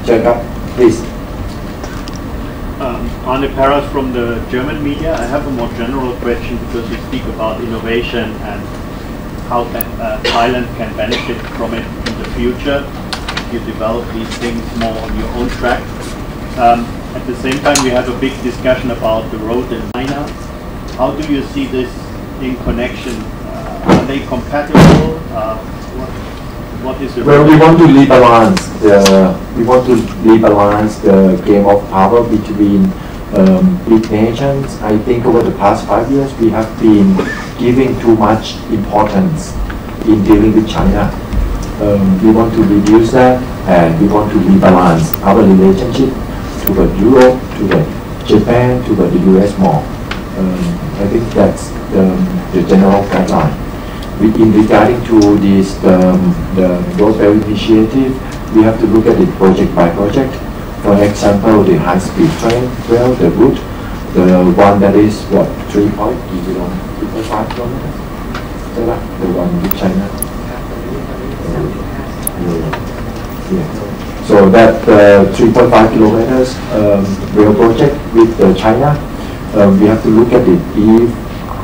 Jacob, please. On the parallels from the German media, I have a more general question because you speak about innovation and how Thailand can benefit from it in the future. You develop these things more on your own track. At the same time, we have a big discussion about the road in China. How do you see this in connection? Are they compatible? What is the Well, we want to rebalance the game of power between big nations. I think over the past 5 years, we have been giving too much importance in dealing with China. We want to reduce that, and we want to rebalance our relationship toward Europe, toward Japan, toward the US more. I think that's the general guideline. In regarding to this, the road rail initiative, we have to look at it project by project. For example, the high-speed train rail, the route, the one that is what 3.5 kilometers. The one with China. Yeah. So that 3.5 kilometers rail project with China, we have to look at it. If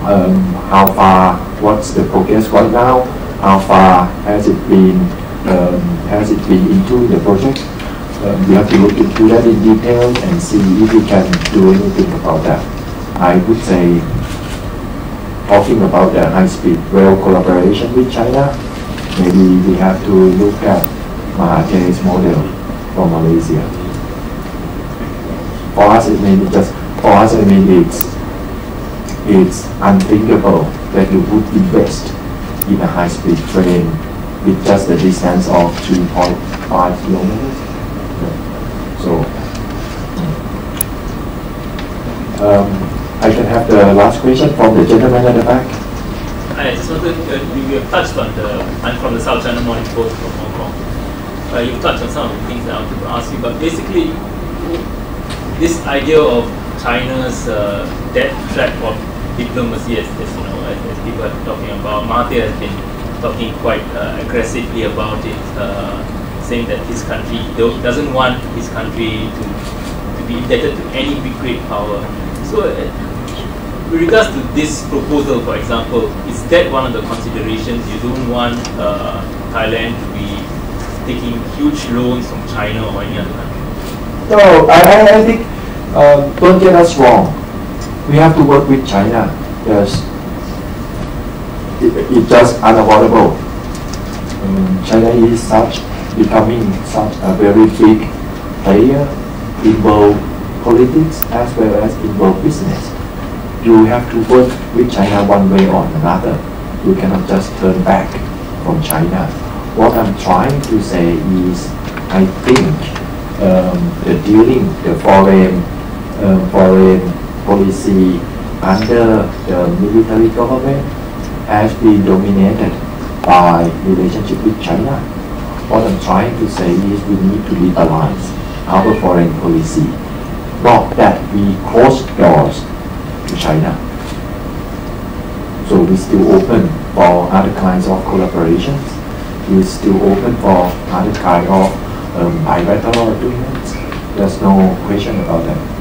how far, what's the progress right now? How far has it been into the project? We have to look into that in detail and see if we can do anything about that. I would say, talking about the high-speed rail collaboration with China, maybe we have to look at Mahathir's model from Malaysia. For us, it's unthinkable that you would invest in a high-speed train with just a distance of 3.5 kilometers. So, I can have the last question from the gentleman at the back. I just wanted you have touched on I'm from the South China Morning Post from Hong Kong. You touched on some of the things that I wanted to ask you, but basically, this idea of China's debt trap of diplomacy, as you know, as people are talking about, Mahathir has been talking quite aggressively about it, saying that his country doesn't want his country to be indebted to any big great power. So, with regards to this proposal, for example, is that one of the considerations? You don't want Thailand to be taking huge loans from China or any other country? No, I think, don't get us wrong. We have to work with China. Yes, it's just unavoidable. China is becoming such a very big player in world politics as well as in world business. You have to work with China one way or another. You cannot just turn back from China. What I'm trying to say is, I think the foreign policy under the military government has been dominated by relationship with China. What I'm trying to say is we need to rebalance our foreign policy, not that we close doors to China. So we're still open for other kinds of collaborations. We're still open for other kind of bilateral agreements. There's no question about that.